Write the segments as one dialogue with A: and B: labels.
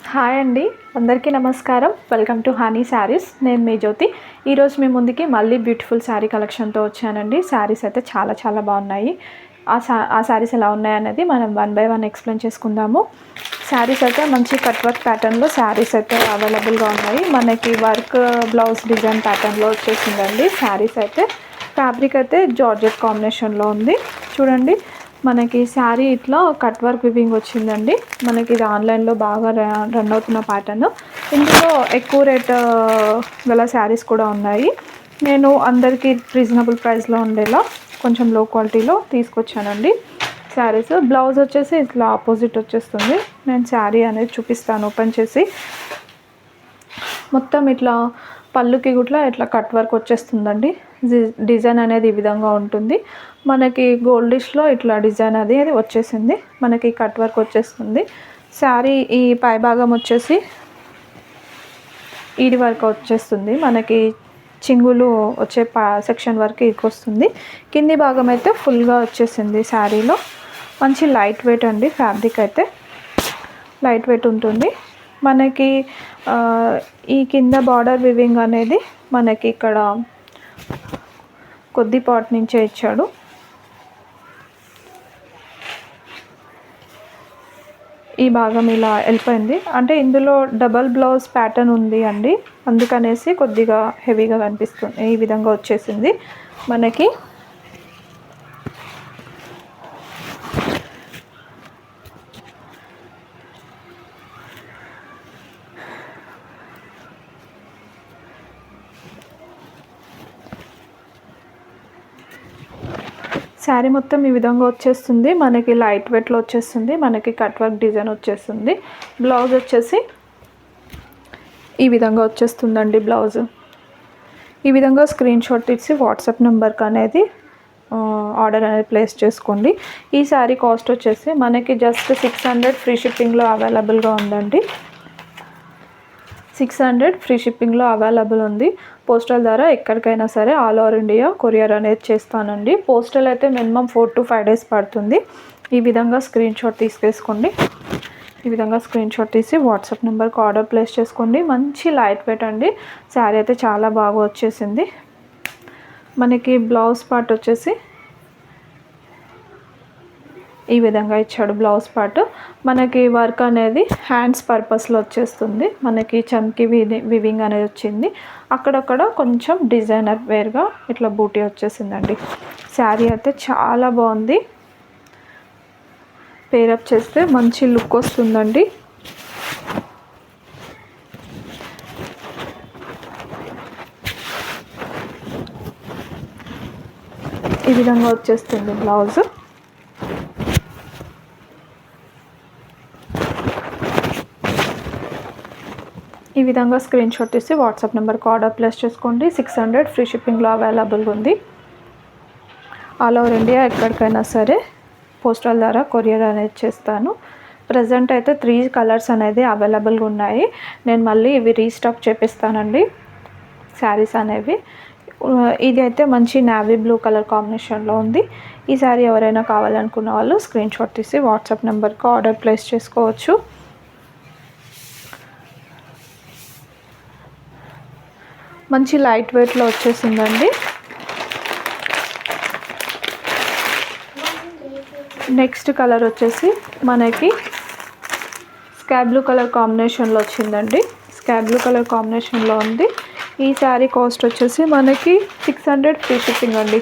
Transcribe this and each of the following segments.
A: Hi అండి, అందరికీ నమస్కారం. Welcome to honey saris. నేను మీ జ్యోతి. ఈరోజు మీ ముందుకి మళ్ళీ బ్యూటిఫుల్ శారీ కలెక్షన్తో వచ్చానండి. శారీస్ అయితే చాలా చాలా బాగున్నాయి. ఆ శారీస్ ఎలా ఉన్నాయనేది మనం వన్ బై వన్ ఎక్స్ప్లెయిన్ చేసుకుందాము. శారీస్ అయితే మంచి కట్ వర్క్ ప్యాటర్న్లో శారీస్ అయితే అవైలబుల్గా ఉన్నాయి. మనకి వర్క్ బ్లౌజ్ డిజైన్ ప్యాటర్న్లో వచ్చేసిందండి. శారీస్ అయితే ఫ్యాబ్రిక్ అయితే జార్జెట్ కాంబినేషన్లో ఉంది. చూడండి, మనకి శారీ ఇట్లా కట్ వర్క్ వివింగ్ వచ్చిందండి. మనకి ఇది ఆన్లైన్లో బాగా రన్ అవుతున్న ప్యాటర్న్. ఇందులో ఎక్కువ రేట్ గల శారీస్ కూడా ఉన్నాయి. నేను అందరికీ రీజనబుల్ ప్రైస్లో ఉండేలా కొంచెం లో క్వాలిటీలో తీసుకొచ్చానండి శారీస్. బ్లౌజ్ వచ్చేసి ఇట్లా ఆపోజిట్ వచ్చేస్తుంది. నేను శారీ అనేది చూపిస్తాను ఓపెన్ చేసి. మొత్తం ఇట్లా పళ్ళుకి కూడా ఇట్లా కట్ వర్క్ వచ్చేస్తుందండి. డిజైన్ అనేది ఈ విధంగా ఉంటుంది. మనకి గోల్డిష్లో ఇట్లా డిజైన్ అది వచ్చేసింది. మనకి కట్ వర్క్ వచ్చేస్తుంది. శారీ ఈ పై భాగం వచ్చేసి ఈడి వర్క్ వచ్చేస్తుంది. మనకి చింగులు వచ్చే సెక్షన్ వరకు వస్తుంది. కింది భాగం అయితే ఫుల్గా వచ్చేసింది. శారీలో మంచి లైట్ వెయిట్ అండి. ఫ్యాబ్రిక్ అయితే లైట్ వెయిట్ ఉంటుంది. మనకి ఈ కింద బార్డర్ వివింగ్ అనేది మనకి ఇక్కడ కొద్దిపాటి నుంచే ఇచ్చాడు. ఈ భాగం ఇలా వెళ్ళిపోయింది. అంటే ఇందులో డబల్ బ్లౌజ్ ప్యాటర్న్ ఉంది అండి, అందుకనేసి కొద్దిగా హెవీగా కనిపిస్తుంది. ఈ విధంగా వచ్చేసింది మనకి. శారీ మొత్తం ఈ విధంగా వచ్చేస్తుంది. మనకి లైట్ వెయిట్లో వచ్చేస్తుంది. మనకి కట్ వర్క్ డిజైన్ వచ్చేస్తుంది. బ్లౌజ్ వచ్చేసి ఈ విధంగా వచ్చేస్తుందండి. బ్లౌజ్ ఈ విధంగా స్క్రీన్ షాట్ తీసి వాట్సాప్ నెంబర్కి అనేది ఆర్డర్ అనేది ప్లేస్ చేసుకోండి. ఈ శారీ కాస్ట్ వచ్చేసి మనకి జస్ట్ 600 ఫ్రీ షిప్పింగ్లో అవైలబుల్గా ఉందండి. 600 ఫ్రీ షిప్పింగ్లో అవైలబుల్ ఉంది. పోస్టల్ ద్వారా ఎక్కడికైనా సరే ఆల్ ఓవర్ ఇండియా కొరియర్ అనేది చేస్తానండి. పోస్టల్ అయితే మినిమం 4 to 5 days పడుతుంది. ఈ విధంగా స్క్రీన్ షాట్ తీసేసుకోండి. ఈ విధంగా స్క్రీన్ షాట్ తీసి వాట్సాప్ నెంబర్కి ఆర్డర్ ప్లేస్ చేసుకోండి. మంచి లైట్ వెయిట్ అండి. శారీ అయితే చాలా బాగా వచ్చేసింది. మనకి బ్లౌజ్ పార్ట్ వచ్చేసి ఈ విధంగా ఇచ్చాడు. బ్లౌజ్ పార్ట్ మనకి వర్క్ అనేది హ్యాండ్స్ పర్పస్లో వచ్చేస్తుంది. మనకి చమ్కి వివింగ్ అనేది వచ్చింది. అక్కడక్కడ కొంచెం డిజైనర్ వేర్గా ఇట్లా బూటీ వచ్చేసిందండి. శారీ అయితే చాలా బాగుంది. పేరప్ చేస్తే మంచి లుక్ వస్తుందండి. ఈ విధంగా వచ్చేస్తుంది బ్లౌజ్. ఈ విధంగా స్క్రీన్ షాట్ తీసి వాట్సాప్ నెంబర్కి ఆర్డర్ ప్లేస్ చేసుకోండి. 600 ఫ్రీ షిప్పింగ్లో అవైలబుల్ ఉంది. ఆల్ ఓవర్ ఇండియా ఎక్కడికైనా సరే పోస్టల్ ద్వారా కొరియర్ అనేది చేస్తాను. ప్రజెంట్ అయితే 3 కలర్స్ అనేది అవైలబుల్గా ఉన్నాయి. నేను మళ్ళీ ఇవి రీస్టాక్ చేపిస్తానండి శారీస్ అనేవి. ఇది అయితే మంచి నావీ బ్లూ కలర్ కాంబినేషన్లో ఉంది. ఈ శారీ ఎవరైనా కావాలనుకున్న వాళ్ళు స్క్రీన్ షాట్ తీసి వాట్సాప్ నెంబర్కి ఆర్డర్ ప్లేస్ చేసుకోవచ్చు. మంచి లైట్ వెయిట్లో వచ్చేసిందండి. నెక్స్ట్ కలర్ వచ్చేసి మనకి స్కై బ్లూ కలర్ కాంబినేషన్లో వచ్చిందండి. స్కై బ్లూ కలర్ కాంబినేషన్లో ఉంది. ఈ శారీ కాస్ట్ వచ్చేసి మనకి 600 ఫ్రీ షిప్పింగ్ అండి.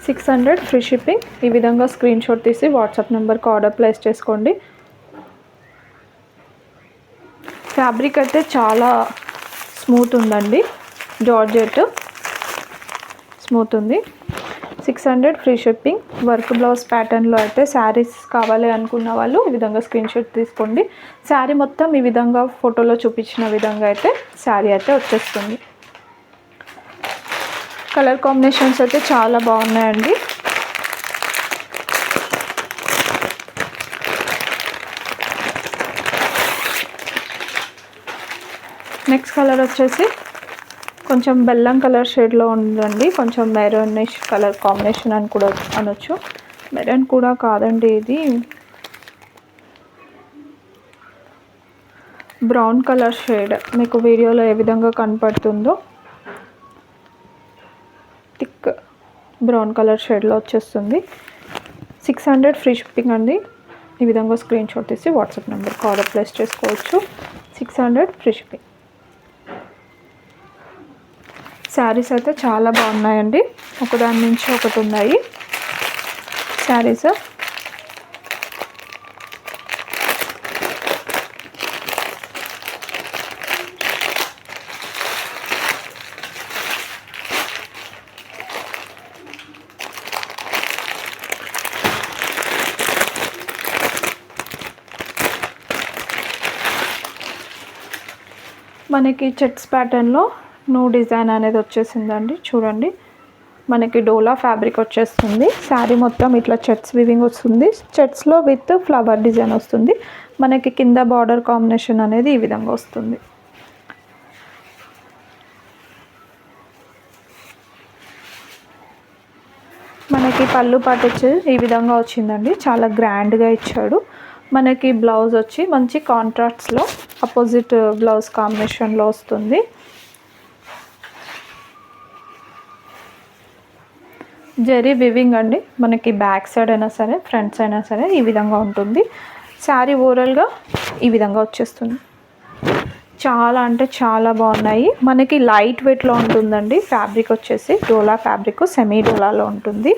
A: 600 ఫ్రీ షిప్పింగ్. ఈ విధంగా స్క్రీన్ షాట్ తీసి వాట్సాప్ నెంబర్కి ఆర్డర్ ప్లేస్ చేసుకోండి. ఫ్యాబ్రిక్ అయితే చాలా స్మూత్ ఉందండి. జార్జెట్ స్మూత్ ఉంది. 600 ఫ్రీ షిప్పింగ్. వర్క్ బ్లౌజ్ ప్యాటర్న్లో అయితే శారీస్ కావాలి అనుకున్న వాళ్ళు ఈ విధంగా స్క్రీన్ షాట్ తీసుకోండి. శారీ మొత్తం ఈ విధంగా ఫోటోలో చూపించిన విధంగా అయితే శారీ అయితే వచ్చేస్తుంది. కలర్ కాంబినేషన్స్ అయితే చాలా బాగున్నాయండి. నెక్స్ట్ కలర్ వచ్చేసి కొంచెం బెల్లం కలర్ షేడ్లో ఉందండి. కొంచెం మెరూనిష్ కలర్ కాంబినేషన్ అని కూడా అనొచ్చు. మెరూన్ కూడా కాదండి, ఇది బ్రౌన్ కలర్ షేడ్. మీకు వీడియోలో ఏ విధంగా కనపడుతుందో థిక్ బ్రౌన్ కలర్ షేడ్లో వచ్చేస్తుంది. 600 ఫ్రీ షిప్పింగ్ అండి. ఈ విధంగా స్క్రీన్ షాట్ తీసి వాట్సాప్ నెంబర్కి ఆర్డర్ ప్లేస్ చేసుకోవచ్చు. 600 ఫ్రీ షిప్పింగ్. శారీస్ అయితే చాలా బాగున్నాయండి, ఒకదాని నుంచి ఒకటి ఉన్నాయి శారీస్. మనకి చెక్స్ ప్యాటర్న్లో నో డిజైన్ అనేది వచ్చేసిందండి. చూడండి, మనకి డోలా ఫ్యాబ్రిక్ వచ్చేస్తుంది. శారీ మొత్తం ఇట్లా చెక్స్ వివింగ్ వస్తుంది. చెక్స్లో విత్ ఫ్లవర్ డిజైన్ వస్తుంది. మనకి కింద బార్డర్ కాంబినేషన్ అనేది ఈ విధంగా వస్తుంది. మనకి పళ్ళు పాటు వచ్చి ఈ విధంగా వచ్చిందండి, చాలా గ్రాండ్గా ఇచ్చాడు. మనకి బ్లౌజ్ వచ్చి మంచి కాంట్రాస్ట్లో అపోజిట్ బ్లౌజ్ కాంబినేషన్లో వస్తుంది. జరీ వివింగ్ అండి, మనకి బ్యాక్ సైడ్ అయినా సరే ఫ్రంట్స్ అయినా సరే ఈ విధంగా ఉంటుంది. శారీ ఓవరాల్గా ఈ విధంగా వచ్చేస్తుంది. చాలా అంటే చాలా బాగున్నాయి. మనకి లైట్ వెయిట్లో ఉంటుందండి. ఫ్యాబ్రిక్ వచ్చేసి డోలా ఫ్యాబ్రిక్, సెమీ డోలాలో ఉంటుంది.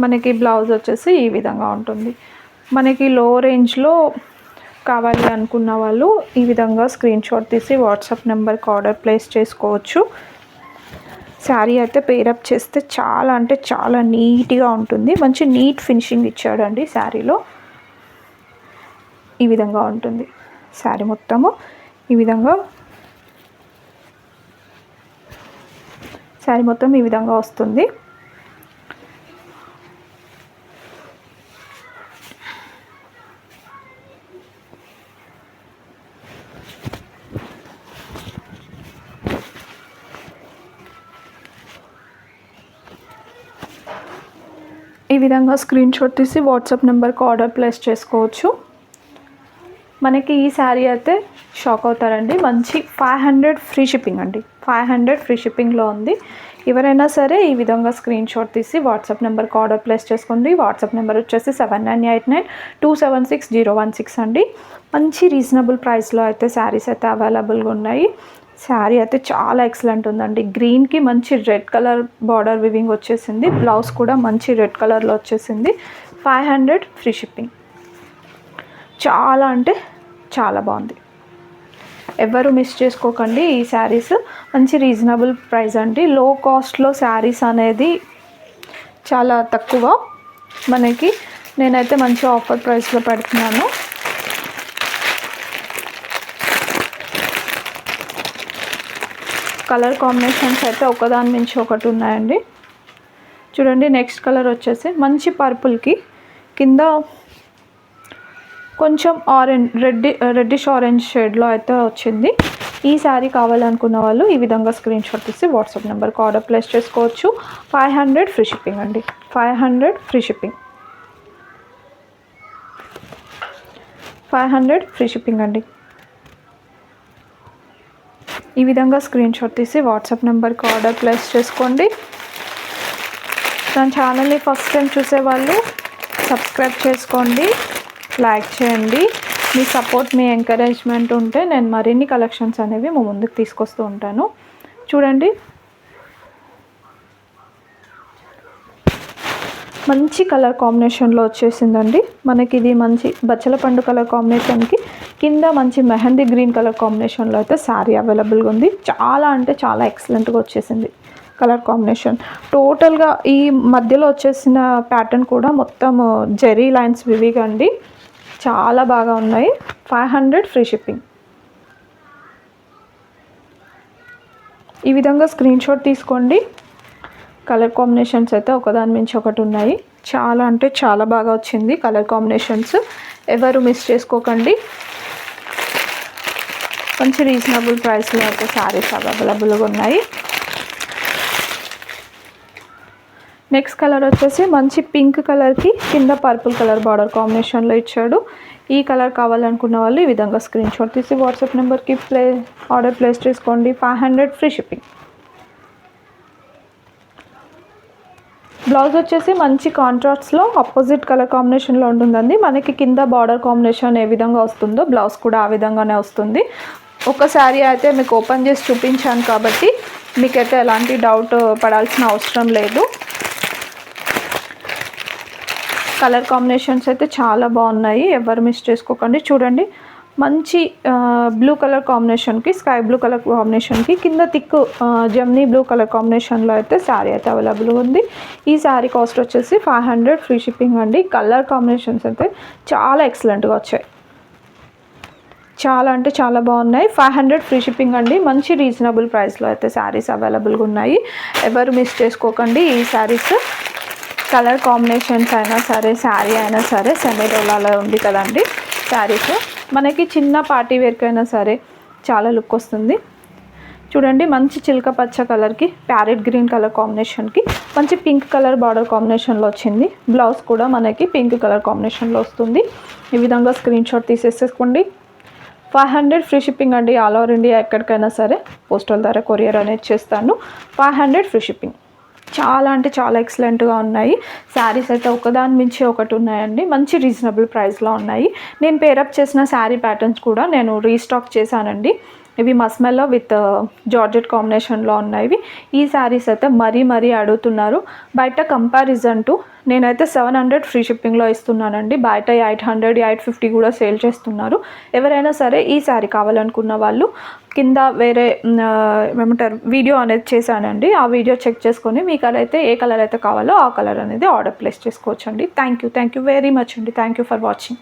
A: మనకి బ్లౌజ్ వచ్చేసి ఈ విధంగా ఉంటుంది. మనకి లో రేంజ్లో కావాలి అనుకున్న వాళ్ళు ఈ విధంగా స్క్రీన్ షాట్ తీసి వాట్సాప్ నెంబర్కి ఆర్డర్ ప్లేస్ చేసుకోవచ్చు. శారీ అయితే పేరప్ చేస్తే చాలా అంటే చాలా నీట్గా ఉంటుంది. మంచి నీట్ ఫినిషింగ్ ఇచ్చాడండి శారీలో. ఈ విధంగా ఉంటుంది శారీ మొత్తము. ఈ విధంగా శారీ మొత్తం ఈ విధంగా వస్తుంది. ఈ విధంగా స్క్రీన్ షాట్ తీసి వాట్సాప్ నెంబర్కి ఆర్డర్ ప్లేస్ చేసుకోవచ్చు. మనకి ఈ శారీ అయితే షాక్ అవుతారండి. మంచి 500 ఫ్రీ షిప్పింగ్ అండి. 500 ఫ్రీ షిప్పింగ్లో ఉంది. ఎవరైనా సరే ఈ విధంగా స్క్రీన్ షాట్ తీసి వాట్సాప్ నెంబర్కి ఆర్డర్ ప్లేస్ చేసుకోండి. వాట్సాప్ నెంబర్ వచ్చేసి 7989276016 అండి. మంచి రీజనబుల్ ప్రైస్లో అయితే శారీస్ అయితే అవైలబుల్గా ఉన్నాయి. శారీ అయితే చాలా ఎక్సలెంట్ ఉందండి. గ్రీన్కి మంచి రెడ్ కలర్ బార్డర్ వివింగ్ వచ్చేసింది. బ్లౌజ్ కూడా మంచి రెడ్ కలర్లో వచ్చేసింది. 500 ఫ్రీ షిప్పింగ్. చాలా అంటే చాలా బాగుంది. ఎవరు మిస్ చేసుకోకండి. ఈ శారీస్ మంచి రీజనబుల్ ప్రైస్ అండి. లో కాస్ట్లో శారీస్ అనేది చాలా తక్కువ. మనకి నేనైతే మంచి ఆఫర్ ప్రైస్లో పెడుతున్నాను. కలర్ కాంబినేషన్స్ అయితే ఒకదాని నుంచి ఒకటి ఉన్నాయండి. చూడండి, నెక్స్ట్ కలర్ వచ్చేసి మంచి పర్పుల్కి కింద కొంచెం ఆరెంజ్ రెడ్డిష్ ఆరెంజ్ షేడ్లో అయితే వచ్చింది. ఈ శారీ కావాలనుకున్న వాళ్ళు ఈ విధంగా స్క్రీన్ షాట్ తీసి వాట్సాప్ నెంబర్కి ఆర్డర్ ప్లేస్ చేసుకోవచ్చు. 500 ఫ్రీ షిప్పింగ్ అండి. 500 ఫ్రీ షిప్పింగ్. 500 ఫ్రీ షిప్పింగ్ అండి. ఈ విధంగా స్క్రీన్ షాట్ తీసి వాట్సాప్ నెంబర్కి ఆర్డర్ ప్లేస్ చేసుకోండి. నా ఛానల్ని ఫస్ట్ టైం చూసేవాళ్ళు సబ్స్క్రైబ్ చేసుకోండి, లైక్ చేయండి. మీ సపోర్ట్, మీ ఎంకరేజ్మెంట్ ఉంటే నేను మరిన్ని కలెక్షన్స్ అనేవి మా ముందుకు తీసుకొస్తూ ఉంటాను. చూడండి, మంచి కలర్ కాంబినేషన్లో వచ్చేసిందండి. మనకి ఇది మంచి బచ్చల పండు కలర్ కాంబినేషన్కి కింద మంచి మెహందీ గ్రీన్ కలర్ కాంబినేషన్లో అయితే శారీ అవైలబుల్గా ఉంది. చాలా అంటే చాలా ఎక్సలెంట్గా వచ్చేసింది కలర్ కాంబినేషన్. టోటల్గా ఈ మధ్యలో వచ్చేసిన ప్యాటర్న్ కూడా మొత్తం జెరీ లైన్స్ వివిగా అండి. చాలా బాగా ఉన్నాయి. 500 ఫ్రీ షిప్పింగ్. ఈ విధంగా స్క్రీన్ షాట్ తీసుకోండి. కలర్ కాంబినేషన్స్ అయితే ఒకదాని మించి ఒకటి ఉన్నాయి. చాలా అంటే చాలా బాగా వచ్చింది కలర్ కాంబినేషన్స్. ఎవరు మిస్ చేసుకోకండి. మంచి రీజనబుల్ ప్రైస్లో అయితే శారీస్ అవైలబుల్గా ఉన్నాయి. నెక్స్ట్ కలర్ వచ్చేసి మంచి పింక్ కలర్కి కింద పర్పుల్ కలర్ బార్డర్ కాంబినేషన్లో ఇచ్చాడు. ఈ కలర్ కావాలనుకున్న వాళ్ళు ఈ విధంగా స్క్రీన్ షాట్ తీసి వాట్సాప్ నెంబర్కి ఆర్డర్ ప్లేస్ చేసుకోండి. 500 ఫ్రీ షిప్పింగ్. బ్లౌజ్ వచ్చేసి మంచి కాంట్రాస్ట్లో ఆపోజిట్ కలర్ కాంబినేషన్లో ఉంటుందండి. మనకి కింద బార్డర్ కాంబినేషన్ ఏ విధంగా వస్తుందో బ్లౌజ్ కూడా ఆ విధంగానే వస్తుంది. ఒక శారీ అయితే మీకు ఓపెన్ చేసి చూపించాను కాబట్టి మీకైతే ఎలాంటి డౌట్ పడాల్సిన అవసరం లేదు. కలర్ కాంబినేషన్స్ అయితే చాలా బాగున్నాయి, ఎవరు మిస్ చేసుకోకండి. చూడండి, మంచి బ్లూ కలర్ కాంబినేషన్కి స్కై బ్లూ కలర్ కాంబినేషన్కి కింద థిక్ జమ్నీ బ్లూ కలర్ కాంబినేషన్లో అయితే శారీ అయితే అవైలబుల్గా ఉంది. ఈ శారీ కాస్ట్ వచ్చేసి 500 ఫ్రీ షిప్పింగ్ అండి. కలర్ కాంబినేషన్స్ అయితే చాలా ఎక్సలెంట్గా వచ్చాయి, చాలా అంటే చాలా బాగున్నాయి. 500 ఫ్రీ షిప్పింగ్ అండి. మంచి రీజనబుల్ ప్రైస్లో అయితే శారీస్ అవైలబుల్గా ఉన్నాయి, ఎవరు మిస్ చేసుకోకండి. ఈ శారీస్ కలర్ కాంబినేషన్స్ అయినా సరే, శారీ అయినా సరే, సెమీ డోలాలో ఉంది కదండి శారీస్, మనకి చిన్న పార్టీ వేర్కి అయినా సరే చాలా లుక్ వస్తుంది. చూడండి, మంచి చిలక పచ్చ కలర్కి ప్యారెట్ గ్రీన్ కలర్ కాంబినేషన్కి మంచి పింక్ కలర్ బార్డర్ కాంబినేషన్లో వచ్చింది. బ్లౌజ్ కూడా మనకి పింక్ కలర్ కాంబినేషన్లో వస్తుంది. ఈ విధంగా స్క్రీన్ షాట్ తీసేసుకోండి. 500 ఫ్రీ షిప్పింగ్ అండి. ఆల్ ఓవర్ ఇండియా ఎక్కడికైనా సరే పోస్టల్ ద్వారా కొరియర్ అనేది చేస్తాను. 500 ఫ్రీ షిప్పింగ్. చాలా అంటే చాలా ఎక్సలెంట్గా ఉన్నాయి శారీస్ అయితే, ఒకదాని మించి ఒకటి ఉన్నాయండి. మంచి రీజనబుల్ ప్రైస్లో ఉన్నాయి. నేను పేరప్ చేసిన శారీ ప్యాటర్న్స్ కూడా నేను రీస్టాక్ చేశానండి. ఇవి మస్మెల్లో విత్ జార్జెట్ కాంబినేషన్లో ఉన్నాయి. ఈ శారీస్ అయితే మరీ అడుగుతున్నారు. బయట కంపారిజన్ టు నేనైతే 700 ఫ్రీ షిప్పింగ్లో ఇస్తున్నానండి. బయట 800, 850 కూడా సేల్ చేస్తున్నారు. ఎవరైనా సరే ఈ శారీ కావాలనుకున్న వాళ్ళు కింద వేరే ఏమంటారు వీడియో అనేది చేశానండి. ఆ వీడియో చెక్ చేసుకొని మీకు అయితే ఏ కలర్ అయితే కావాలో ఆ కలర్ అనేది ఆర్డర్ ప్లేస్ చేసుకోవచ్చండి. థ్యాంక్ యూ వెరీ మచ్ అండి. Thank you for watching.